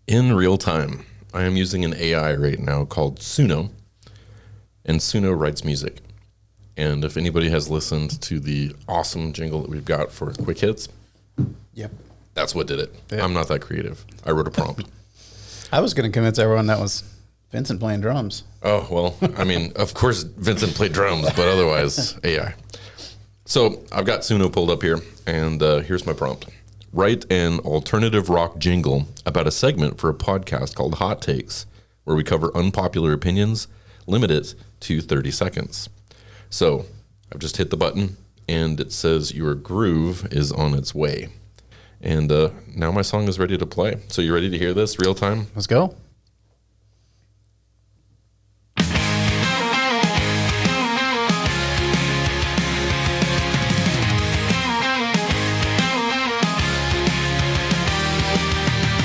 in real time. I am using an AI right now called Suno, and Suno writes music. And if anybody has listened to the awesome jingle that we've got for Quick Hits, Yep. that's what did it. Yeah. I'm not that creative. I wrote a prompt. I was going to convince everyone that was Vincent playing drums. Oh, well, I mean, of course Vincent played drums, but otherwise AI. So I've got Suno pulled up here, and here's my prompt. Write an alternative rock jingle about a segment for a podcast called Hot Takes, where we cover unpopular opinions, limit it to 30 seconds. So I've just hit the button, and it says your groove is on its way. And now my song is ready to play. So you ready to hear this real time? Let's go.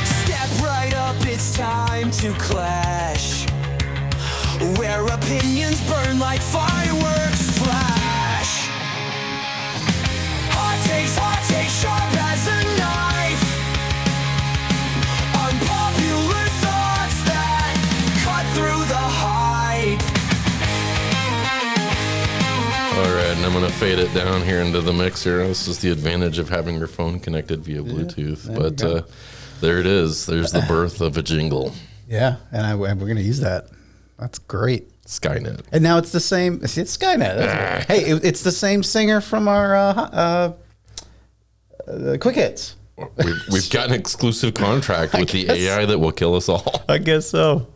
Step right up, it's time to clash. Where opinions burn like fireworks flash. Hot takes, sharp as a knife. Unpopular thoughts that cut through the hype. All right, and I'm going to fade it down here into the mixer. This is the advantage of having your phone connected via Bluetooth. there you But go. there it is. There's the birth of a jingle. Yeah, and we're going to use that. That's great. Skynet. And now it's the same. It's Skynet. That's hey, it's the same singer from our Quick Hits. We've got an exclusive contract with the guess. AI that will kill us all. I guess so.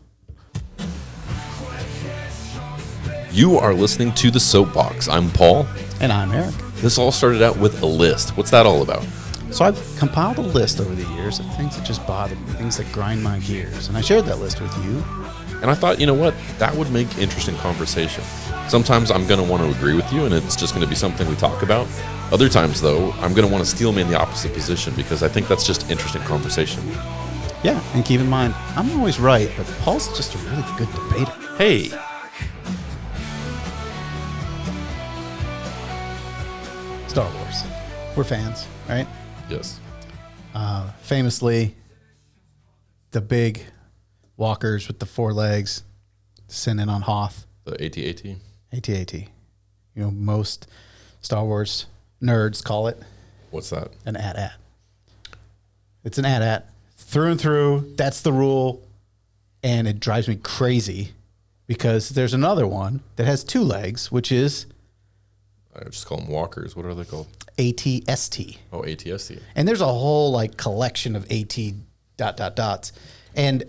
You are listening to the Soapbox. I'm Paul. And I'm Eric. This all started out with a list. What's that all about? So I've compiled a list over the years of things that just bother me, things that grind my gears. And I shared that list with you. And I thought, you know what? That would make interesting conversation. Sometimes I'm going to want to agree with you, and it's just going to be something we talk about. Other times, though, I'm going to want to steel man the opposite position because I think that's just interesting conversation. Yeah, and keep in mind, I'm always right, but Paul's just a really good debater. Hey, Star Wars. We're fans, right? yes. Famously, the big walkers with the four legs sending on Hoth. The AT-AT. AT-AT. You know, most Star Wars nerds call it What's that? an AT-AT. It's an AT-AT. Through and through, that's the rule. And it drives me crazy because there's another one that has two legs, which is I just call them walkers. What are they called? ATST. Oh, ATST. And there's a whole like collection of dots. And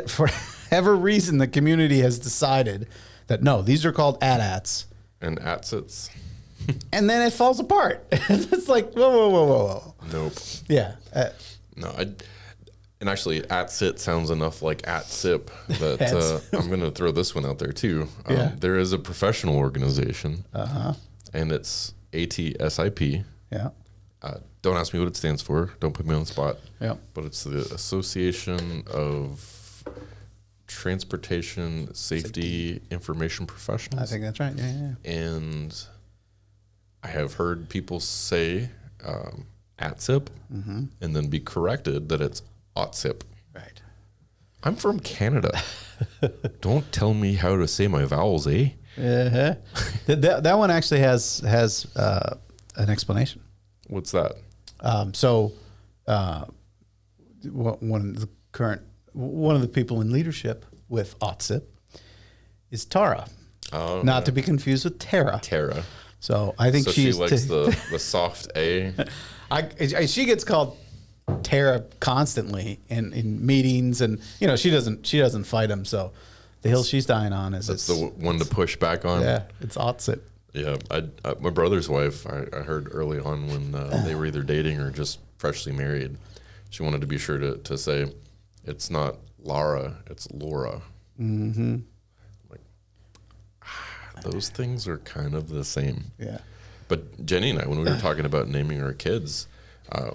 for whatever reason, the community has decided that no, these are called AT-ATs. And ATSITs. And then it falls apart. It's like, whoa. Nope. Yeah. No, and actually, ATSIT sounds enough like ATSIP that I'm going to throw this one out there too. Yeah. There is a professional organization, and it's ATSIP. Yeah. Don't ask me what it stands for. Don't put me on the spot. Yeah. But it's the Association of Transportation Safety Information Professionals. I think that's right. Yeah. And I have heard people say ATSIP and then be corrected that it's OTSIP. Right. I'm from Canada. Don't tell me how to say my vowels, eh? Uh-huh. that one actually has an explanation. What's that? One of the people in leadership with OTSIP is Tara, Oh, not to be confused with Tara. Tara. So I think So she she's likes the soft A. she gets called Tara constantly in meetings, and you know she doesn't fight him. So the hill she's dying on is That's the one to push back on. yeah, it's OTSIP. Yeah, my brother's wife, I heard early on when they were either dating or just freshly married, she wanted to be sure to say, it's not Lara, it's Laura. Mm-hmm. Like, those things are kind of the same. Yeah. But Jenny and I, when we were talking about naming our kids,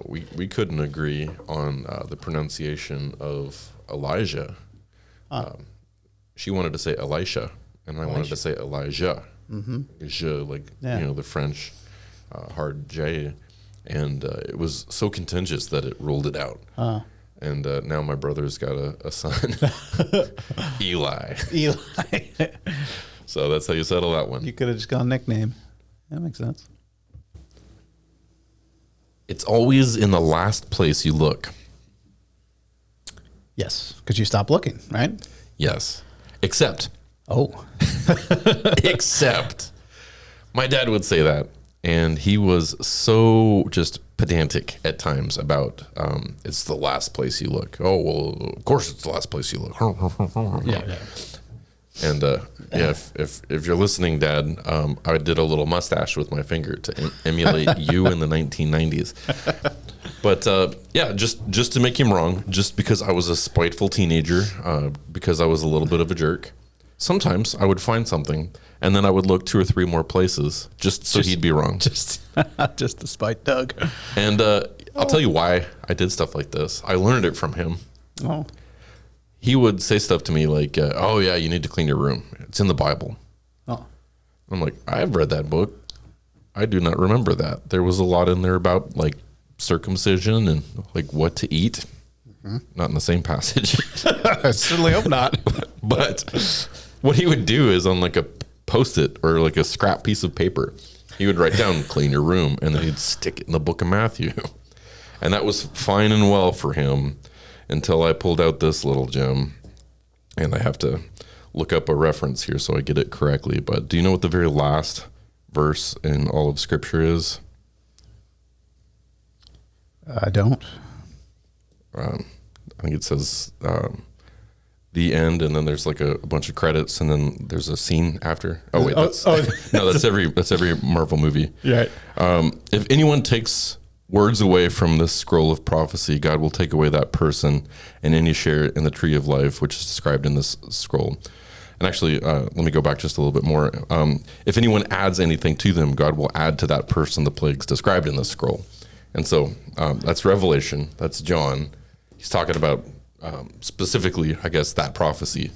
we couldn't agree on the pronunciation of Elijah. She wanted to say Elisha, and I wanted to say Elijah. Mm-hmm. Je, the French hard J, and it was so contentious that it ruled it out. And now my brother's got a son, Eli. Eli. So that's how you settle that one. You could have just gone nickname. That makes sense. It's always in the last place you look. Yes, because you stop looking, right? Yes. Except Oh. Except my dad would say that. And he was so just pedantic at times about it's the last place you look. Oh, well, of course it's the last place you look. Yeah. And if you're listening, Dad, I did a little mustache with my finger to emulate you in the 1990s. But yeah, just to make him wrong, just because I was a spiteful teenager, because I was a little bit of a jerk. Sometimes I would find something, and then I would look 2 or 3 more places just so he'd be wrong. Just to spite Doug. And I'll tell you why I did stuff like this. I learned it from him. Oh. He would say stuff to me like, oh, yeah, you need to clean your room. It's in the Bible. Oh. I'm like, I've read that book. I do not remember that. There was a lot in there about like circumcision and like what to eat. Mm-hmm. Not in the same passage. I certainly hope not. But what he would do is on like a Post-it or like a scrap piece of paper, he would write down, clean your room, and then he'd stick it in the book of Matthew. And that was fine and well for him until I pulled out this little gem. And I have to look up a reference here so I get it correctly. But do you know what the very last verse in all of Scripture is? I don't. I think it says the end, and then there's like a bunch of credits, and then there's a scene after. Oh wait, that's no, that's every Marvel movie. Right. If anyone takes words away from this scroll of prophecy, God will take away that person and any share in the tree of life, which is described in this scroll. And actually, let me go back just a little bit more. If anyone adds anything to them, God will add to that person the plagues described in this scroll. And so that's Revelation. That's John. He's talking about specifically, I guess, that prophecy.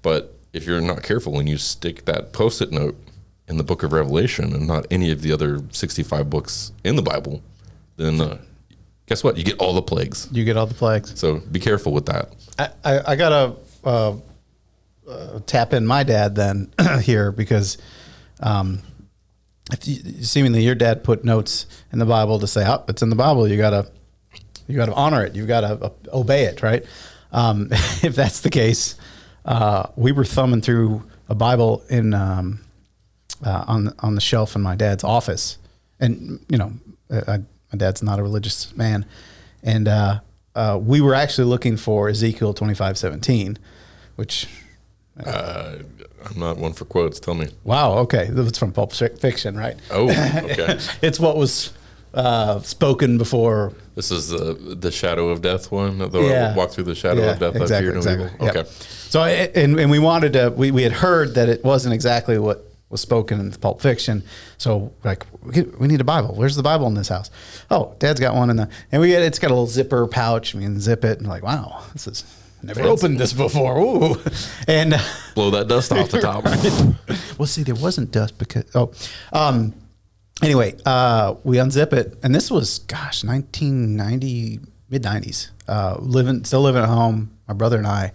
But if you're not careful and you stick that Post-it note in the book of Revelation and not any of the other 65 books in the Bible, then guess what? You get all the plagues. You get all the plagues. So be careful with that. I got to tap in my dad then here because seemingly your dad put notes in the Bible to say, oh, it's in the Bible. You got to honor it. You've got to obey it, right? If that's the case, we were thumbing through a Bible in on the shelf in my dad's office, and you know, my dad's not a religious man, and we were actually looking for Ezekiel 25:17, which I'm not one for quotes. Tell me. wow, okay, it's from Pulp Fiction, right? Oh, okay. It's what was spoken before. This is the shadow of death one. Walk through the shadow of death. Exactly, I fear no evil. Okay. Yep. So, and we wanted to. We had heard that it wasn't exactly what was spoken in Pulp Fiction. So, like, we need a Bible. Where's the Bible in this house? Oh, Dad's got one it's got a little zipper pouch. We can zip it, and like, wow, this is. Never opened this before. Ooh. And blow that dust off the top. Well, see, there wasn't dust because anyway, we unzip it, and this was 1990, mid 90s. Still living at home. My brother and I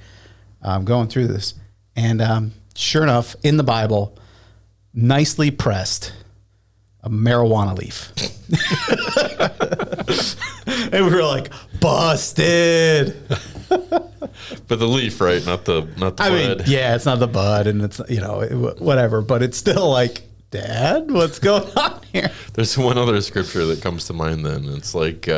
going through this, and sure enough, in the Bible, nicely pressed, a marijuana leaf. And we were like, busted. But the leaf, right? Not the bud. I mean, yeah, it's not the bud, and it's whatever. But it's still like, Dad, what's going on here? There's one other scripture that comes to mind. Then it's like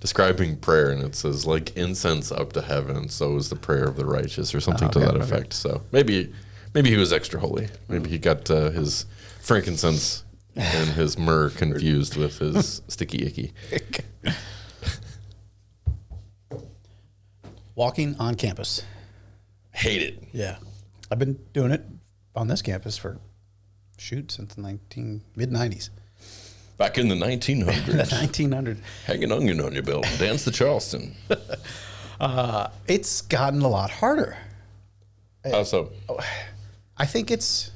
describing prayer, and it says like incense up to heaven, so is the prayer of the righteous, or something to that effect. So maybe he was extra holy. Maybe he got his frankincense and his myrrh confused with his sticky icky. Walking on campus. Hate it. Yeah. I've been doing it on this campus since the mid-90s. Back in the 1900s. The 1900s. Hang an onion on your belt. Dance the Charleston. It's gotten a lot harder. How so? I think it's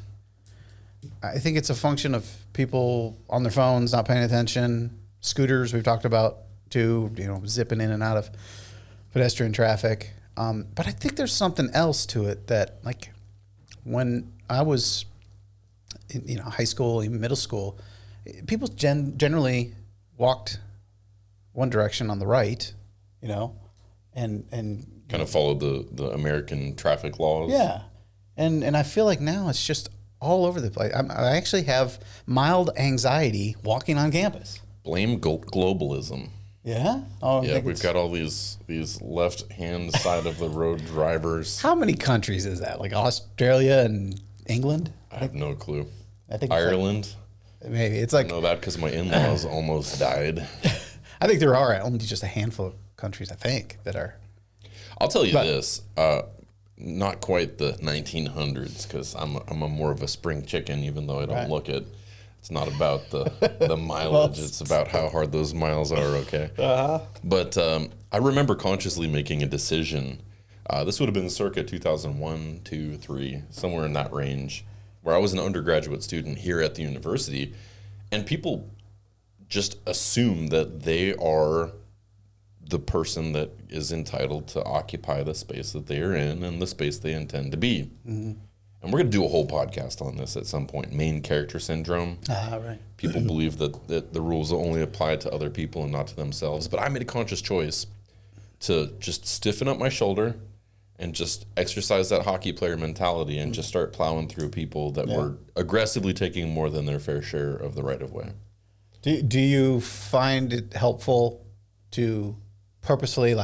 a function of people on their phones not paying attention. Scooters we've talked about too, zipping in and out of pedestrian traffic. But I think there's something else to it that, like, when I was in, high school, even middle school, people generally walked one direction on the right, and Kind of followed the American traffic laws. yeah, and I feel like now it's just all over the place. I actually have mild anxiety walking on campus. Blame globalism. Yeah. Oh, Yeah, we've got all these left hand side of the road drivers. How many countries is that? Like Australia and England? I have no clue. I think Ireland. Maybe it's I like know that because my in-laws almost died. I think there are only just a handful of countries. I think that are. I'll tell you this. Not quite the 1900s because I'm a more of a spring chicken, even though I don't look it. It's not about the mileage. It's about how hard those miles are, okay? But I remember consciously making a decision. This would have been circa 2001, 2, 3, somewhere in that range, where I was an undergraduate student here at the university, and people just assume that they are the person that is entitled to occupy the space that they are in and the space they intend to be. Mm-hmm. And we're going to do a whole podcast on this at some point, main character syndrome. Right. People believe that the rules only apply to other people and not to themselves. But I made a conscious choice to just stiffen up my shoulder and just exercise that hockey player mentality and just start plowing through people that were aggressively taking more than their fair share of the right of way. Do you find it helpful to purposely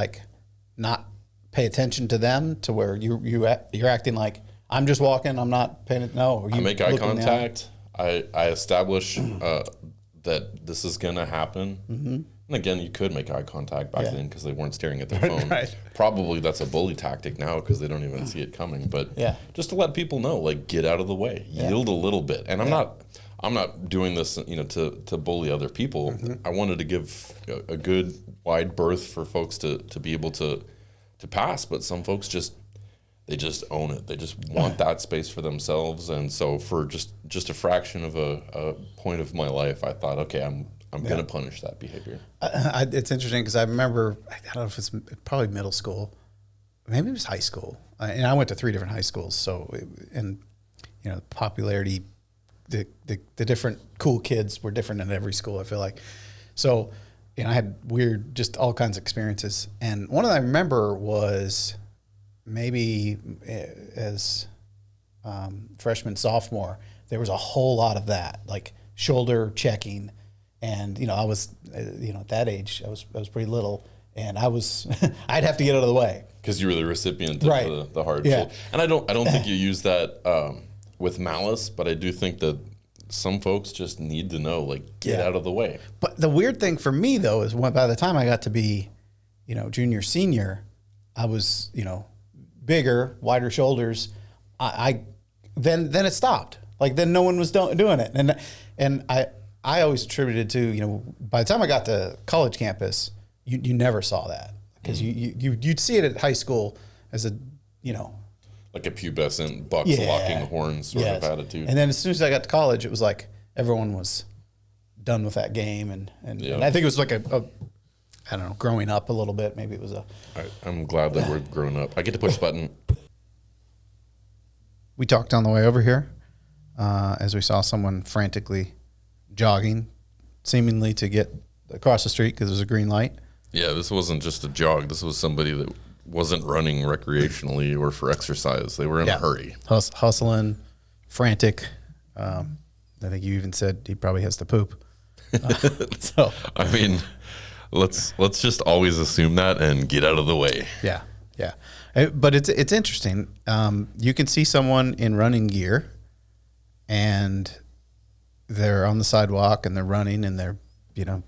not pay attention to them to where you're acting like I'm just walking, I'm not paying it? No, or you I make eye contact. I establish that this is going to happen. Mm-hmm. And again, you could make eye contact back then because they weren't staring at their phone. Right. Probably that's a bully tactic now because they don't even see it coming. But just to let people know, get out of the way, yield a little bit. And I'm not doing this, to bully other people. Mm-hmm. I wanted to give a good wide berth for folks to be able to pass. But some folks they just own it. They just want that space for themselves. And so for just a fraction of a point of my life, I thought, okay, I'm going to punish that behavior. It's interesting because I remember, I don't know if it's probably middle school, maybe it was high school. And I went to 3 different high schools. So, popularity, the different cool kids were different in every school, I feel like. So, I had weird, just all kinds of experiences. And one of them I remember was maybe as freshman, sophomore, there was a whole lot of that, like shoulder checking. And, I was, at that age, I was pretty little, and I'd have to get out of the way. Because you were the recipient of the hard shoulder. And I don't think you use that with malice, but I do think that some folks just need to know, get out of the way. But the weird thing for me, though, is by the time I got to be, junior, senior, I was, bigger, wider shoulders. Then it stopped. Then no one was doing it. And I always attributed to, by the time I got to college campus, you never saw that. Because you'd see it at high school as a, like a pubescent, bucks locking horns sort of attitude. And then as soon as I got to college, it was like everyone was done with that game. And I think it was like I don't know, growing up a little bit. Maybe it was I'm glad that we're grown up. I get to push a button. We talked on the way over here as we saw someone frantically jogging, seemingly to get across the street because there's a green light. Yeah, this wasn't just a jog. This was somebody that wasn't running recreationally or for exercise. They were in a hurry. Hustling, frantic. I think you even said he probably has to poop. So I mean, let's just always assume that and get out of the way. Yeah. But it's interesting. You can see someone in running gear, and they're on the sidewalk and they're running and they're,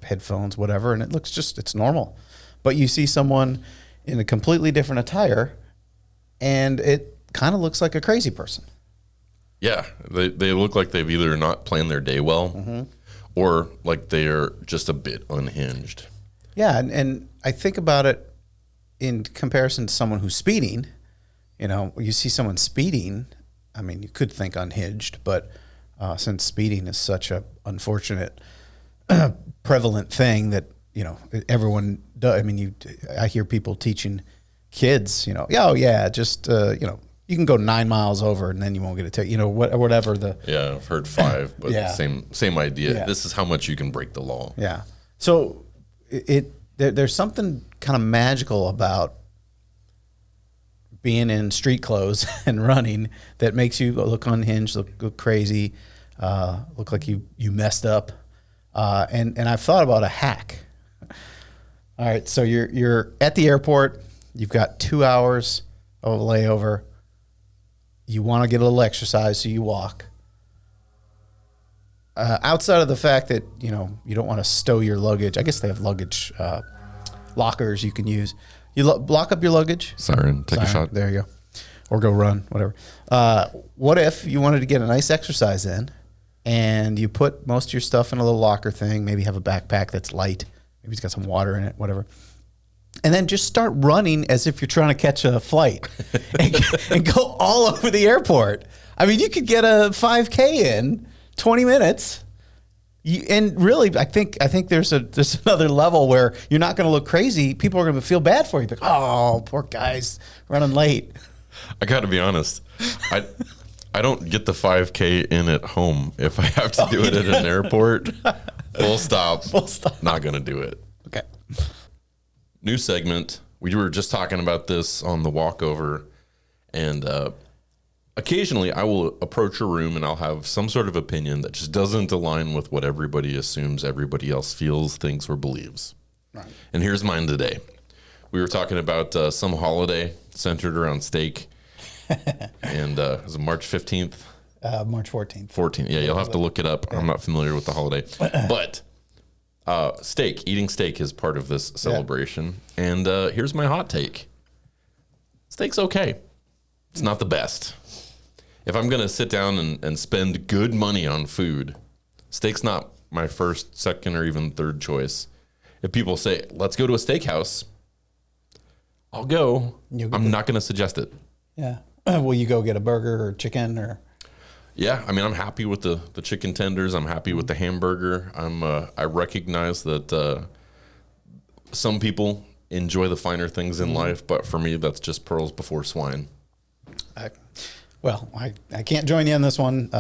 headphones, whatever, and it looks it's normal. But you see someone in a completely different attire, and it kind of looks like a crazy person. Yeah, they look like they've either not planned their day well, or like they're just a bit unhinged. Yeah, and I think about it in comparison to someone who's speeding. You see someone speeding, I mean, you could think unhinged, but since speeding is such a unfortunate, prevalent thing that everyone does. I mean, I hear people teaching kids, oh yeah, just you can go 9 miles over and then you won't get a ticket, whatever Yeah, I've heard 5, but Yeah. same idea. Yeah. This is how much you can break the law. Yeah. So there's something kind of magical about being in street clothes and running that makes you look unhinged, look crazy, look like you messed up. And I've thought about a hack. All right, so you're at the airport. You've got 2 hours of a layover. You want to get a little exercise, so you walk. Outside of the fact that you don't want to stow your luggage, I guess they have luggage lockers you can use. You lock up your luggage. Siren, take a shot. There you go, or go run, whatever. What if you wanted to get a nice exercise in, and you put most of your stuff in a little locker thing? Maybe have a backpack that's light. Maybe it's got some water in it, whatever. And then just start running as if you're trying to catch a flight and go all over the airport. I mean, you could get a 5K in 20 minutes. And really, I think there's another level where you're not going to look crazy. People are going to feel bad for you. Like, oh, poor guy's running late. I got to be honest. I don't get the 5K in at home. If I have to do it at an airport, full stop. Not going to do it. Okay. New segment. We were just talking about this on the walkover, and occasionally I will approach a room and I'll have some sort of opinion that just doesn't align with what everybody assumes everybody else feels, thinks, or believes. Right. And here's mine today. We were talking about some holiday centered around steak, and it was March 15th. March 14th. 14th. Yeah, you'll have to look it up. I'm not familiar with the holiday, but eating steak is part of this celebration. Yeah. And here's my hot take. Steak's okay. It's not the best. If I'm going to sit down and spend good money on food, steak's not my first, second, or even third choice. If people say, let's go to a steakhouse, I'll go. I'm not going to suggest it. Yeah. Will you go get a burger or chicken or? Yeah, I mean, I'm happy with the chicken tenders. I'm happy with the hamburger. I recognize that some people enjoy the finer things in life, but for me, that's just pearls before swine. I can't join you on this one.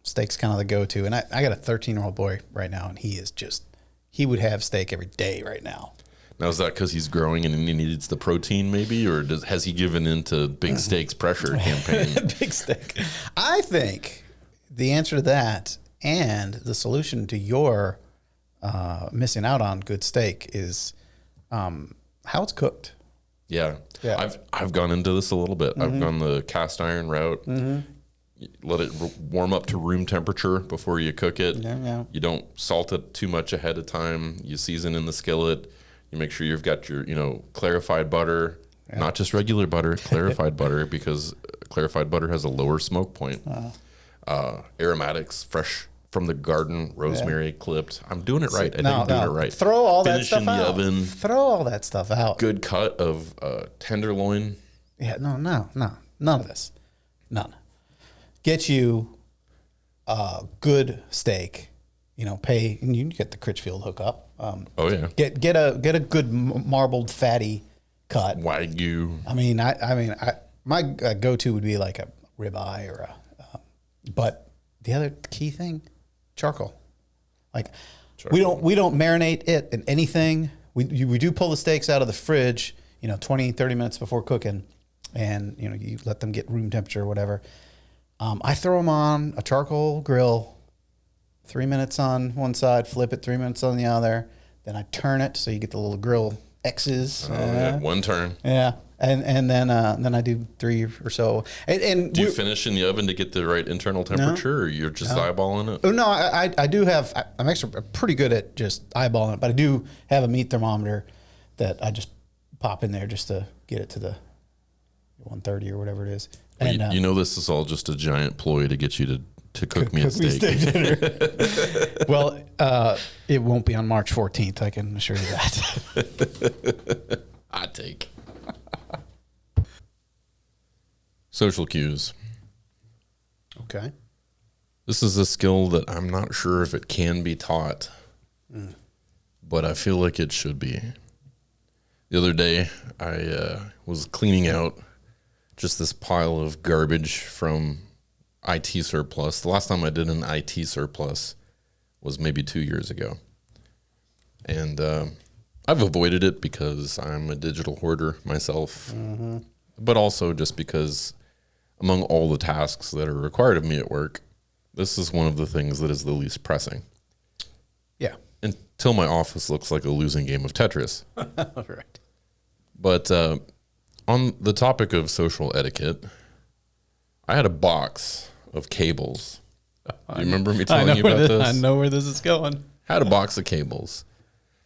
Steak's kind of the go-to, and I got a 13-year-old boy right now, and he would have steak every day right now. Now, is that because he's growing and he needs the protein maybe, or has he given into Big Steak's pressure campaign? Big Steak. I think the answer to that and the solution to your missing out on good steak is how it's cooked. Yeah. I've gone into this a little bit. Mm-hmm. I've gone the cast iron route. Mm-hmm. Let it warm up to room temperature before you cook it. Yeah. You don't salt it too much ahead of time. You season in the skillet. You make sure you've got your, clarified butter, not just regular butter, clarified butter, because clarified butter has a lower smoke point. Aromatics, fresh from the garden, rosemary clipped. I'm doing it right. I think I'm doing it right. Throw all that stuff out. Finish in the oven. Throw all that stuff out. Good cut of tenderloin. Yeah, no, none of this. None. Get you a good steak. Pay, and you can get the Critchfield hookup. Get a good marbled fatty cut. Wagyu. I mean, my go-to would be like a ribeye or but the other key thing, charcoal. We don't marinate it in anything. We do pull the steaks out of the fridge, 20, 30 minutes before cooking, and you let them get room temperature or whatever. I throw them on a charcoal grill. 3 minutes on one side, flip it 3 minutes on the other. Then I turn it so you get the little grill X's. One turn. Yeah, and then I do 3 or so. And do you finish in the oven to get the right internal temperature, or you're just eyeballing it? Oh no, I do have. I'm actually pretty good at just eyeballing it, but I do have a meat thermometer that I just pop in there just to get it to the 130 or whatever it is. And this is all just a giant ploy to get you to cook me a steak. Dinner. Well, it won't be on March 14th. I can assure you that. Hot take. Social cues. Okay. This is a skill that I'm not sure if it can be taught, but I feel like it should be. The other day, I was cleaning out just this pile of garbage from IT surplus. The last time I did an IT surplus was maybe 2 years ago. And I've avoided it because I'm a digital hoarder myself, but also just because among all the tasks that are required of me at work, this is one of the things that is the least pressing. Yeah. Until my office looks like a losing game of Tetris. Right. But on the topic of social etiquette, I had a box of cables. Do you remember me telling you about this? I know where this is going. Had a box of cables.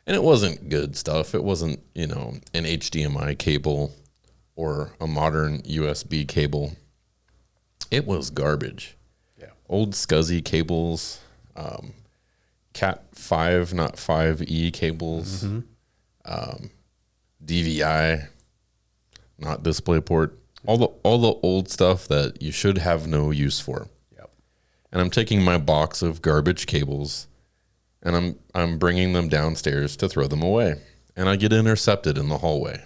And it wasn't good stuff. It wasn't, an HDMI cable or a modern USB cable. It was garbage. Yeah. Old SCSI cables, Cat 5, not 5E cables, DVI, not DisplayPort. All the old stuff that you should have no use for. Yep. And I'm taking my box of garbage cables and I'm bringing them downstairs to throw them away. And I get intercepted in the hallway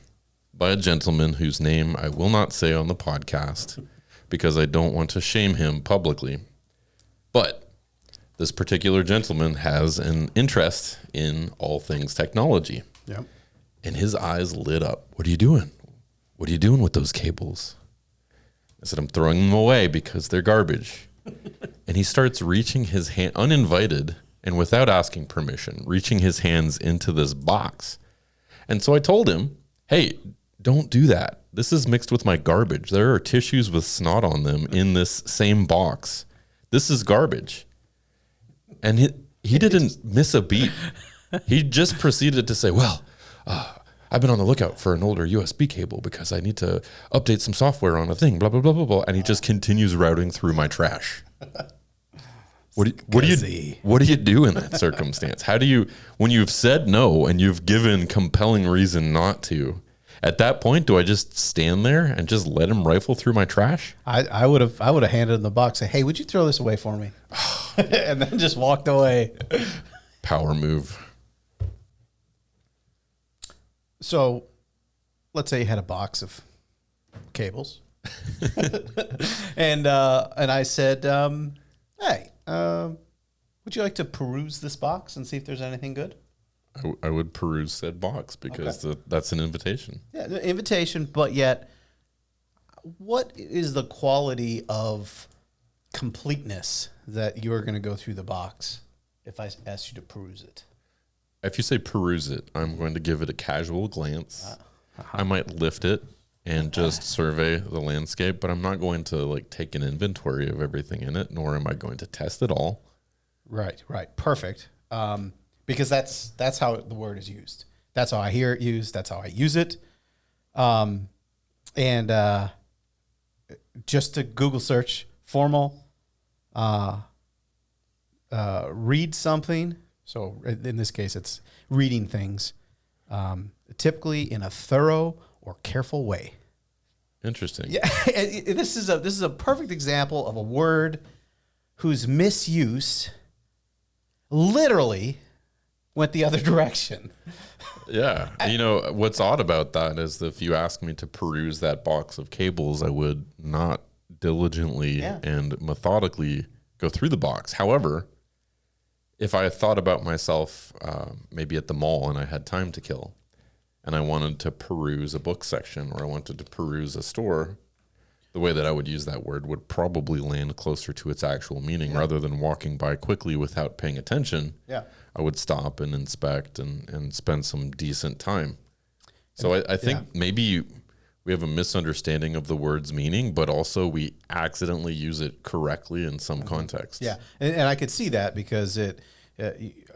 by a gentleman whose name I will not say on the podcast because I don't want to shame him publicly. But this particular gentleman has an interest in all things technology. Yep. And his eyes lit up. What are you doing? What are you doing with those cables? I said, I'm throwing them away because they're garbage. And he starts reaching his hand, uninvited and without asking permission, reaching his hands into this box. And so I told him, hey, don't do that. This is mixed with my garbage. There are tissues with snot on them in this same box. This is garbage. And he didn't miss a beat. He just proceeded to say, well, I've been on the lookout for an older USB cable because I need to update some software on a thing, blah, blah, blah, blah, blah. And he just continues routing through my trash. What do you do in that circumstance? How do you, when you've said no and you've given compelling reason not to, at that point, do I just stand there and just let him rifle through my trash? I would have handed him the box, say, hey, would you throw this away for me? And then just walked away. Power move. So let's say you had a box of cables. and I said, hey, would you like to peruse this box and see if there's anything good? I would peruse said box because that's an invitation. Yeah, the invitation, but yet, what is the quality of completeness that you're going to go through the box if I ask you to peruse it? If you say peruse it, I'm going to give it a casual glance. I might lift it and just survey the landscape, but I'm not going to take an inventory of everything in it, nor am I going to test it all. Right. Perfect. Because that's how the word is used. That's how I hear it used. That's how I use it. And just to Google search formal, read something. So in this case, it's reading things, typically in a thorough or careful way. Interesting. Yeah, this is a perfect example of a word whose misuse literally went the other direction. Yeah. What's odd about that is that if you ask me to peruse that box of cables, I would not diligently and methodically go through the box. However, if I thought about myself maybe at the mall and I had time to kill and I wanted to peruse a book section or I wanted to peruse a store, the way that I would use that word would probably land closer to its actual meaning rather than walking by quickly without paying attention. Yeah. I would stop and inspect and spend some decent time. So I think maybe we have a misunderstanding of the word's meaning, but also we accidentally use it correctly in some contexts. Yeah, and I could see that because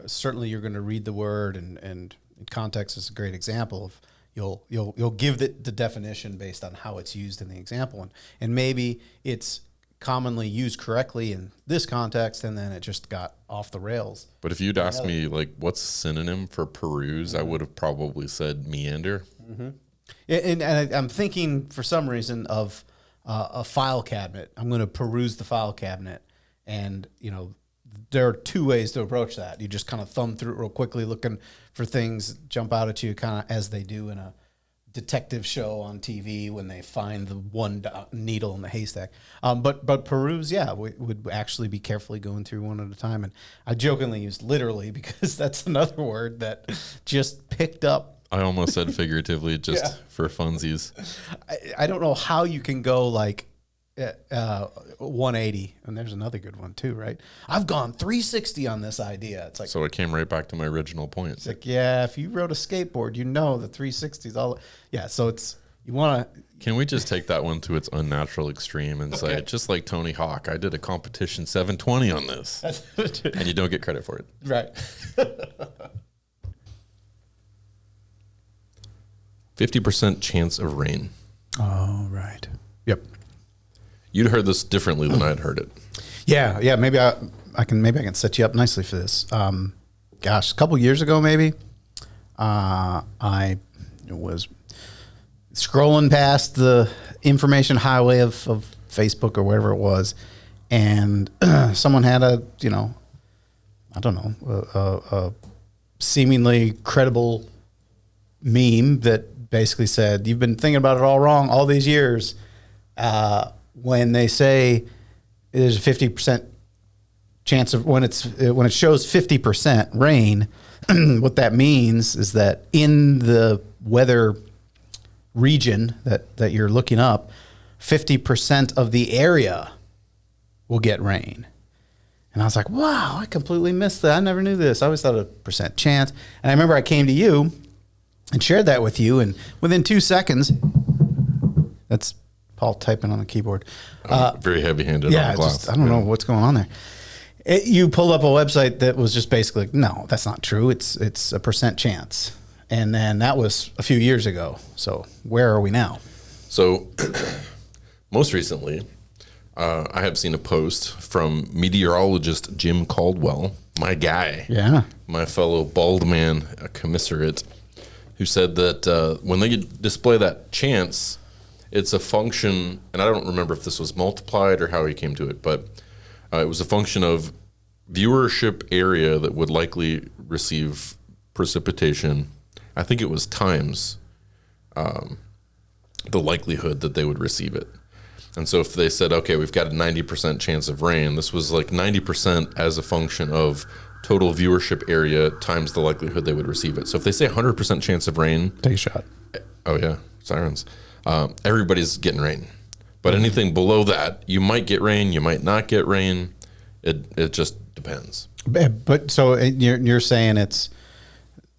certainly you're going to read the word, and context is a great example of you'll give the definition based on how it's used in the example, and maybe it's commonly used correctly in this context, and then it just got off the rails. But if you'd asked me what's a synonym for peruse, I would have probably said meander. Mm-hmm. And I'm thinking for some reason of a file cabinet. I'm going to peruse the file cabinet, and there are two ways to approach that. You just kind of thumb through it real quickly, looking for things jump out at you, kind of as they do in a detective show on TV when they find the one needle in the haystack. But peruse, we would actually be carefully going through one at a time. And I jokingly used literally because that's another word that just picked up. I almost said figuratively just for funsies. I don't know how you can go like 180, and there's another good one too, right? I've gone 360 on this idea. It's like, so it came right back to my original point. It's like, if you rode a skateboard, the 360 is all. Yeah, so it's you want to. Can we just take that one to its unnatural extreme and say, just like Tony Hawk, I did a competition 720 on this, and you don't get credit for it, right? 50% chance of rain. Oh, right. Yep. You'd heard this differently than I'd heard it. Yeah. Maybe I can set you up nicely for this. A couple years ago, maybe I was scrolling past the information highway of Facebook or whatever it was, and someone had a seemingly credible meme that basically said, "You've been thinking about it all wrong all these years." When they say there's a 50% chance of when it shows 50% rain, what that means is that in the weather region that you're looking up, 50% of the area will get rain. And I was like, wow, I completely missed that. I never knew this. I always thought a percent chance. And I remember I came to you and shared that with you, and within 2 seconds, that's Paul typing on the keyboard. Very heavy-handed on Yeah, the glass. I don't know what's going on there. You pulled up a website that was just basically like, no, that's not true. It's a percent chance. And then that was a few years ago. So where are we now? So most recently, I have seen a post from meteorologist Jim Caldwell, my guy, my fellow bald man commiserate, who said that when they display that chance, it's a function, and I don't remember if this was multiplied or how he came to it, but it was a function of viewership area that would likely receive precipitation. I think it was times the likelihood that they would receive it. And so if they said, okay, we've got a 90% chance of rain, this was like 90% as a function of total viewership area times the likelihood they would receive it. So if they say 100% chance of rain. Take a shot. Oh, yeah, sirens. Everybody's getting rain. But anything below that, you might get rain, you might not get rain. It just depends. But so you're saying it's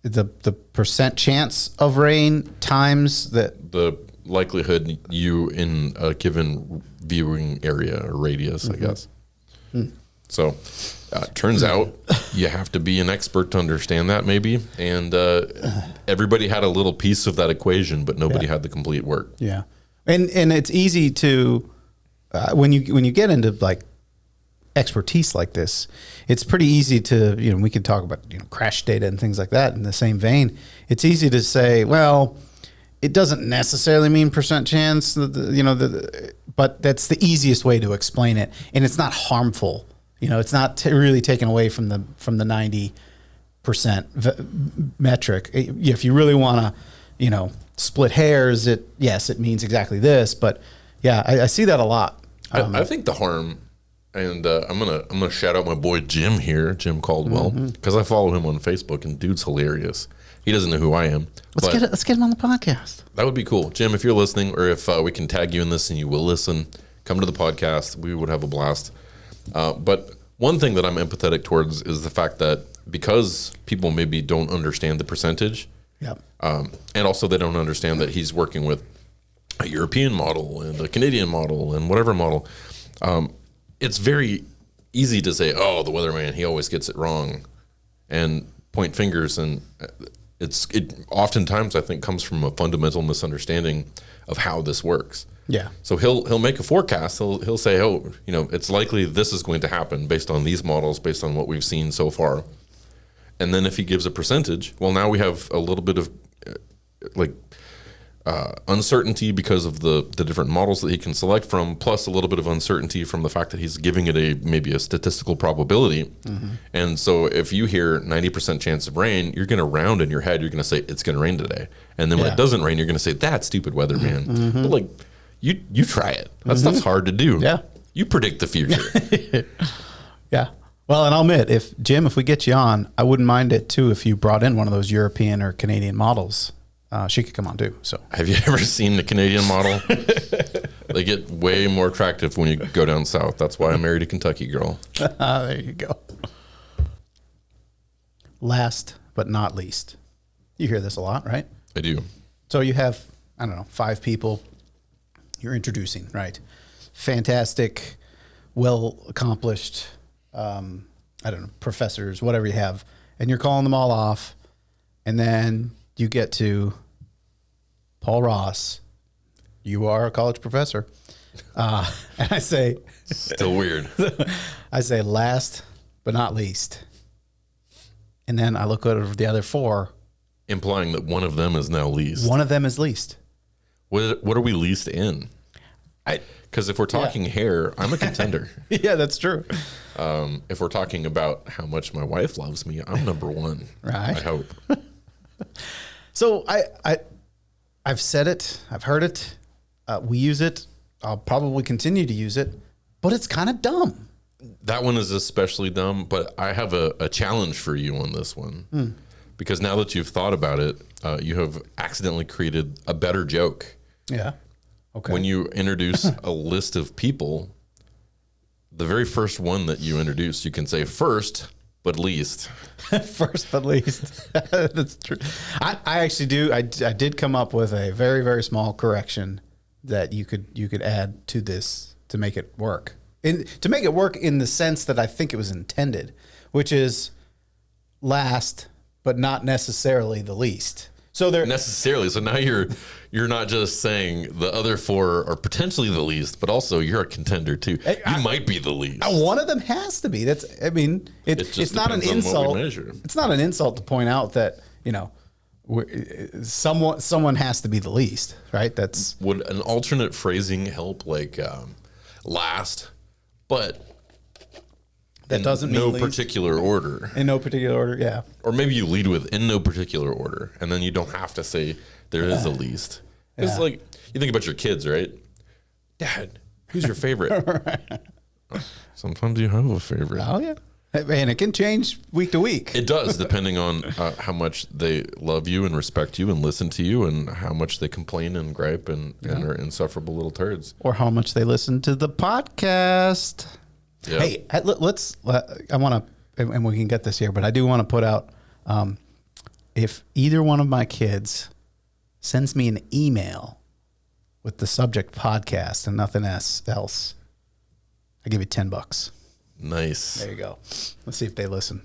the percent chance of rain times the likelihood you in a given viewing area or radius, I guess. So turns out you have to be an expert to understand that, maybe. And everybody had a little piece of that equation, but nobody had the complete work. Yeah, and it's easy to when you get into like expertise like this, it's pretty easy to we could talk about crash data and things like that in the same vein. It's easy to say, well, it doesn't necessarily mean percent chance, but that's the easiest way to explain it, and it's not harmful. It's not really taken away from the 90% metric. If you really want to, split hairs, it means exactly this. But yeah, I see that a lot. I think the harm, and I'm gonna shout out my boy Jim here, Jim Caldwell, because I follow him on Facebook, and dude's hilarious. He doesn't know who I am. Let's get him on the podcast. That would be cool. Jim, if you're listening, or if we can tag you in this and you will listen, come to the podcast. We would have a blast. But one thing that I'm empathetic towards is the fact that because people maybe don't understand the percentage, and also they don't understand that he's working with a European model and a Canadian model and whatever model, it's very easy to say, oh, the weatherman, he always gets it wrong, and point fingers. And it oftentimes, I think, comes from a fundamental misunderstanding of how this works. Yeah. So he'll make a forecast. He'll say, oh, it's likely this is going to happen based on these models, based on what we've seen so far. And then if he gives a percentage, well, now we have a little bit of uncertainty because of the different models that he can select from, plus a little bit of uncertainty from the fact that he's giving it maybe a statistical probability. And so if you hear 90% chance of rain, you're going to round in your head, you're going to say it's going to rain today. And then when it doesn't rain, you're going to say that's stupid weather, man. But like you try it. That stuff's hard to do. Yeah. You predict the future. Yeah. Well, and I'll admit, if we get you on, I wouldn't mind it too if you brought in one of those European or Canadian models. She could come on too. So, have you ever seen the Canadian model? They get way more attractive when you go down south. That's why I married a Kentucky girl. There you go. Last but not least, you hear this a lot, right? I do. So you have, I don't know, 5 people you're introducing, right? Fantastic, well accomplished, I don't know, professors, whatever you have, and you're calling them all off, and then you get to Paul Ross. You are a college professor. And I say... Still weird. I say last but not least. And then I look at the other 4. Implying that one of them is now least. One of them is least. What are we least in? Because if we're talking hair, I'm a contender. Yeah, that's true. If we're talking about how much my wife loves me, I'm number 1. Right. I hope. So I've said it. I've heard it. We use it. I'll probably continue to use it. But it's kind of dumb. That one is especially dumb, but I have a challenge for you on this one. Because now that you've thought about it, you have accidentally created a better joke. Yeah. Okay. When you introduce a list of people, the very first one that you introduce, you can say first, but least. First but least. That's true. I actually do. I did come up with a very, very small correction that you could add to this to make it work. To make it work in the sense that I think it was intended, which is last, but not necessarily the least. So they're Necessarily. So now you're not just saying the other 4 are potentially the least, but also you're a contender too. You might be the least. one of them has to be. That's. I mean, it's not an depends on what we insult. measure. It's not an insult to point out that someone has to be the least, right? That's Would an alternate phrasing help, like last, but that doesn't mean no least. particular order? In no particular order, yeah. Or maybe you lead with in no particular order, and then you don't have to say there is a least. It's like you think about your kids, right? Dad, who's your favorite? Sometimes you have a favorite. Oh yeah, and it can change week to week. It does, depending on how much they love you and respect you and listen to you, and how much they complain and gripe and are insufferable little turds. Or how much they listen to the podcast. Yeah. Hey, let's. I want to, and we can get this here, but I do want to put out. If either one of my kids sends me an email with the subject podcast and nothing else, I give you $10. Nice. There you go. Let's see if they listen.